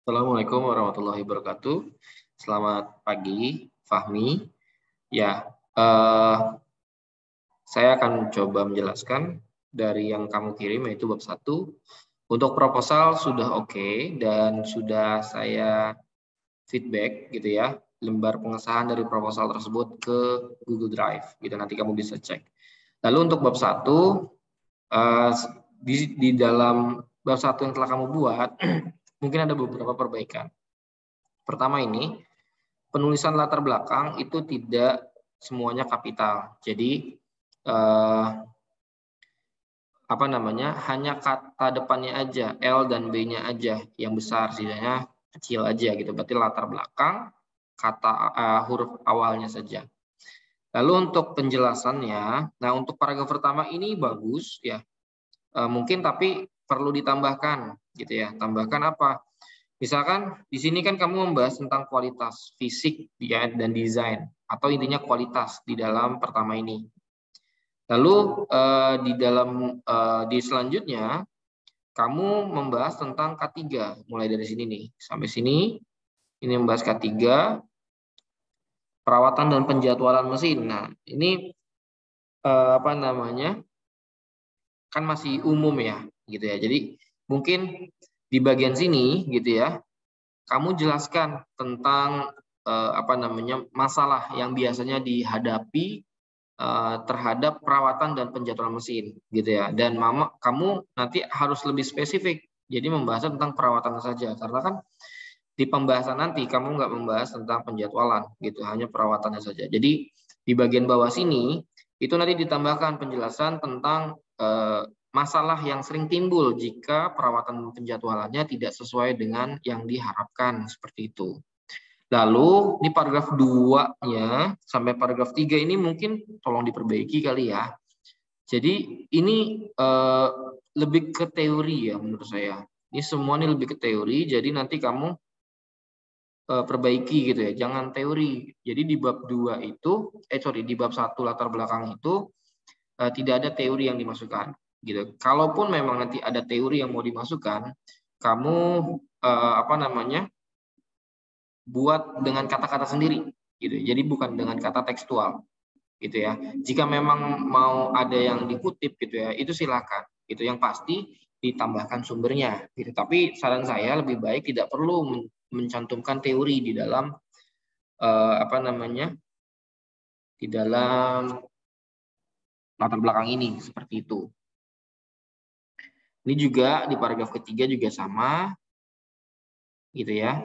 Assalamualaikum warahmatullahi wabarakatuh. Selamat pagi, Fahmi. Ya, saya akan coba menjelaskan dari yang kamu kirim, yaitu bab 1. Untuk proposal sudah oke dan sudah saya feedback gitu ya, lembar pengesahan dari proposal tersebut ke Google Drive. Gitu, nanti kamu bisa cek. Lalu untuk bab 1, di dalam bab 1 yang telah kamu buat, mungkin ada beberapa perbaikan. Pertama ini, penulisan latar belakang itu tidak semuanya kapital. Jadi hanya kata depannya aja, L dan B-nya aja yang besar, sisanya kecil aja gitu. Berarti latar belakang kata huruf awalnya saja. Lalu untuk penjelasannya, nah untuk paragraf pertama ini bagus ya. Mungkin tapi perlu ditambahkan gitu ya. Tambahkan apa? Misalkan di sini kan kamu membahas tentang kualitas fisik dan desain, atau intinya kualitas di dalam pertama ini. Lalu di selanjutnya kamu membahas tentang K3, mulai dari sini nih sampai sini. Ini membahas K3, perawatan dan penjadwalan mesin. Nah, ini kan masih umum ya, gitu ya. Jadi mungkin di bagian sini gitu ya, kamu jelaskan tentang masalah yang biasanya dihadapi terhadap perawatan dan penjadwalan mesin gitu ya. Dan kamu nanti harus lebih spesifik. Jadi membahas tentang perawatan saja, karena kan di pembahasan nanti kamu nggak membahas tentang penjadwalan gitu, hanya perawatannya saja. Jadi di bagian bawah sini itu nanti ditambahkan penjelasan tentang masalah yang sering timbul jika perawatan penjadwalannya tidak sesuai dengan yang diharapkan, seperti itu. Lalu di paragraf 2-nya sampai paragraf 3 ini mungkin tolong diperbaiki kali ya. Jadi ini lebih ke teori ya menurut saya. Ini semua ini lebih ke teori, jadi nanti kamu perbaiki gitu ya, jangan teori. Jadi di bab 2 itu, di bab 1 latar belakang itu tidak ada teori yang dimasukkan gitu. Kalaupun memang nanti ada teori yang mau dimasukkan, kamu buat dengan kata-kata sendiri gitu. Jadi bukan dengan kata tekstual gitu ya. Jika memang mau ada yang dikutip gitu ya, itu silakan. Itu yang pasti ditambahkan sumbernya gitu. Tapi saran saya lebih baik tidak perlu mencantumkan teori di dalam di dalam latar belakang ini, seperti itu. Ini juga di paragraf ketiga juga sama gitu ya.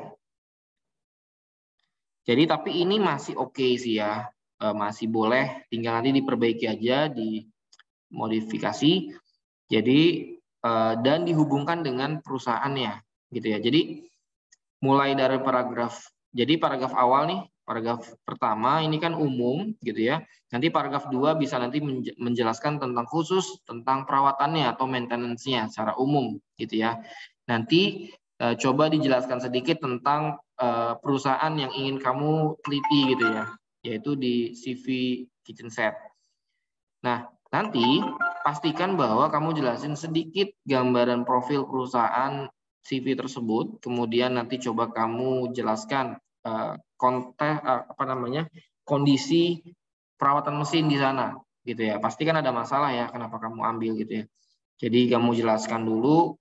Jadi tapi ini masih oke sih ya, masih boleh, tinggal nanti diperbaiki aja, dimodifikasi. Jadi dan dihubungkan dengan perusahaannya gitu ya. Jadi mulai dari paragraf awal nih, paragraf pertama ini kan umum gitu ya. Nanti paragraf 2 bisa nanti menjelaskan tentang khusus tentang perawatannya atau maintenance-nya secara umum gitu ya. Nanti coba dijelaskan sedikit tentang perusahaan yang ingin kamu teliti gitu ya, yaitu di CV Kitchen Set. Nah, nanti pastikan bahwa kamu jelasin sedikit gambaran profil perusahaan CV tersebut, kemudian nanti coba kamu jelaskan kondisi perawatan mesin di sana gitu ya. Pasti kan ada masalah ya, kenapa kamu ambil gitu ya. Jadi kamu jelaskan dulu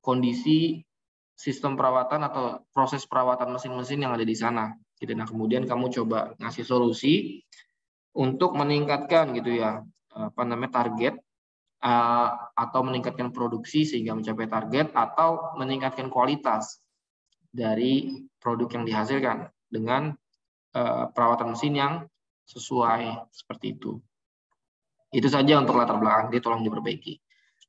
kondisi sistem perawatan atau proses perawatan mesin-mesin yang ada di sana gitu. Nah, kemudian kamu coba ngasih solusi untuk meningkatkan gitu ya target atau meningkatkan produksi sehingga mencapai target, atau meningkatkan kualitas dari produk yang dihasilkan dengan perawatan mesin yang sesuai, seperti itu. Itu saja untuk latar belakang, dia tolong diperbaiki.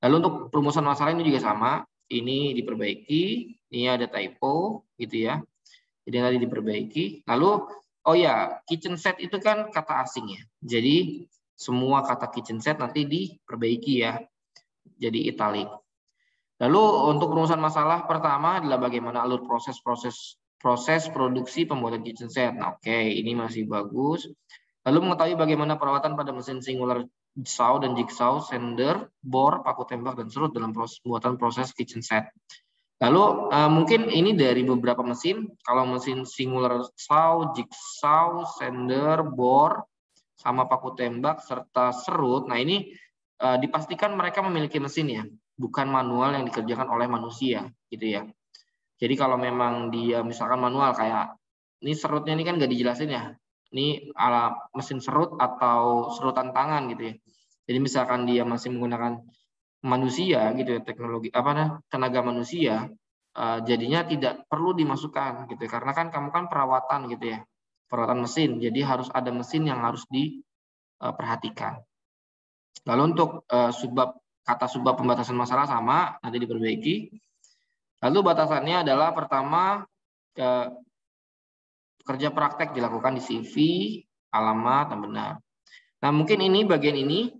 Lalu untuk perumusan masalah ini juga sama, ini diperbaiki, ini ada typo gitu ya. Jadi nanti diperbaiki. Lalu kitchen set itu kan kata asing ya. Jadi semua kata kitchen set nanti diperbaiki ya. Jadi italic. Lalu untuk perumusan masalah pertama adalah bagaimana alur proses produksi pembuatan kitchen set. Nah, oke, ini masih bagus. Lalu mengetahui bagaimana perawatan pada mesin singular saw dan jigsaw, sender, bor, paku tembak, dan serut dalam pembuatan proses kitchen set. Lalu mungkin ini dari beberapa mesin. Kalau mesin singular saw, jigsaw, sander, bor, sama paku tembak serta serut. Nah ini dipastikan mereka memiliki mesin ya, bukan manual yang dikerjakan oleh manusia, gitu ya. Jadi kalau memang dia misalkan manual kayak ini serutnya ini kan nggak dijelasin ya. Ini ala mesin serut atau serutan tangan gitu ya. Jadi misalkan dia masih menggunakan manusia gitu ya, teknologi tenaga manusia, jadinya tidak perlu dimasukkan gitu ya. Karena kan kamu kan perawatan gitu ya. Perawatan mesin. Jadi harus ada mesin yang harus diperhatikan. Lalu untuk kata subbab pembatasan masalah sama nanti diperbaiki. Lalu batasannya adalah pertama kerja praktek dilakukan di CV, alamat, dan benar. Nah mungkin ini bagian ini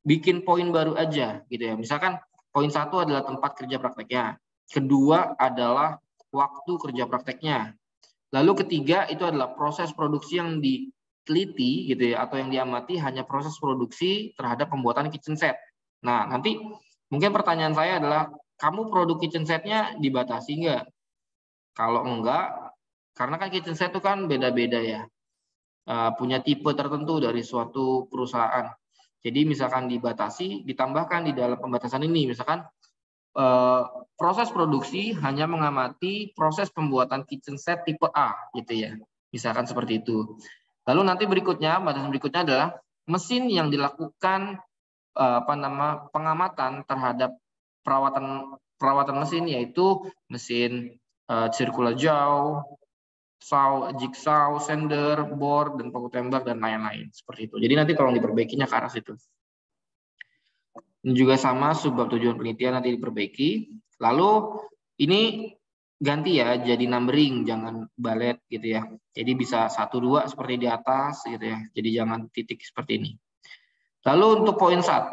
bikin poin baru aja gitu ya. Misalkan poin 1 adalah tempat kerja prakteknya. Kedua adalah waktu kerja prakteknya. Lalu ketiga itu adalah proses produksi yang diteliti gitu ya, atau yang diamati hanya proses produksi terhadap pembuatan kitchen set. Nah nanti mungkin pertanyaan saya adalah kamu produk kitchen setnya dibatasi nggak? Kalau enggak, karena kan kitchen set itu kan beda-beda ya, punya tipe tertentu dari suatu perusahaan. Jadi misalkan dibatasi, ditambahkan di dalam pembatasan ini, misalkan proses produksi hanya mengamati proses pembuatan kitchen set tipe A, gitu ya. Misalkan seperti itu. Lalu nanti berikutnya, batasan berikutnya adalah mesin yang dilakukan pengamatan terhadap perawatan mesin, yaitu mesin circular jaw, saw, jigsaw, sander, bor, dan paku tembak, dan lain-lain. Seperti itu. Jadi nanti tolong diperbaikinya ke arah situ. Dan juga sama, subbab tujuan penelitian nanti diperbaiki. Lalu ini ganti ya, jadi numbering, jangan balet gitu ya. Jadi bisa 1-2 seperti di atas gitu ya. Jadi jangan titik seperti ini. Lalu untuk poin 1,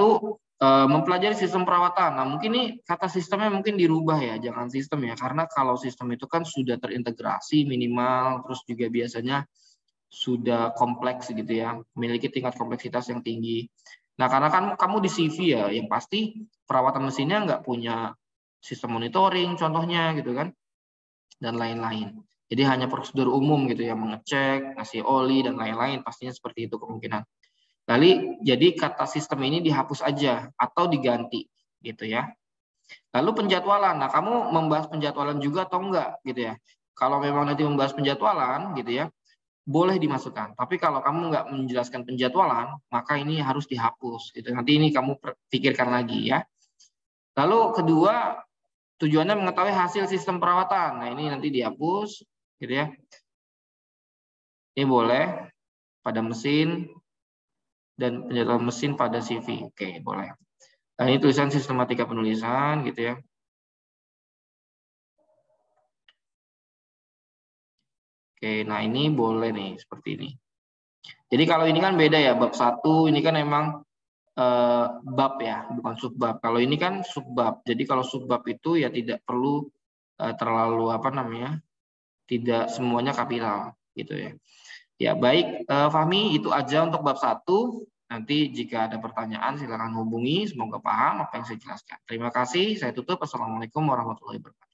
mempelajari sistem perawatan. Nah mungkin ini kata sistemnya mungkin dirubah ya, jangan sistem ya. Karena kalau sistem itu kan sudah terintegrasi minimal, terus juga biasanya sudah kompleks gitu ya, memiliki tingkat kompleksitas yang tinggi. Nah karena kan kamu di CV ya, yang pasti perawatan mesinnya nggak punya sistem monitoring contohnya gitu kan, dan lain-lain. Jadi hanya prosedur umum gitu ya, mengecek, ngasih oli, dan lain-lain, pastinya seperti itu kemungkinan. Jadi kata sistem ini dihapus aja atau diganti gitu ya. Lalu penjadwalan. Nah, kamu membahas penjadwalan juga atau enggak gitu ya. Kalau memang nanti membahas penjadwalan gitu ya, boleh dimasukkan. Tapi kalau kamu enggak menjelaskan penjadwalan, maka ini harus dihapus gitu. Nanti ini kamu pikirkan lagi ya. Lalu kedua, tujuannya mengetahui hasil sistem perawatan. Nah, ini nanti dihapus gitu ya. Ini boleh pada mesin dan penjadwalan mesin pada CV. Oke, boleh. Nah, ini tulisan sistematika penulisan gitu ya. Oke, nah ini boleh nih seperti ini. Jadi kalau ini kan beda ya, bab 1 ini kan emang bab ya, bukan subbab. Kalau ini kan subbab. Jadi kalau subbab itu ya tidak perlu terlalu tidak semuanya kapital gitu ya. Ya baik, Fahmi, itu aja untuk bab 1. Nanti jika ada pertanyaan silakan hubungi. Semoga paham apa yang saya jelaskan. Terima kasih. Saya tutup. Assalamualaikum warahmatullahi wabarakatuh.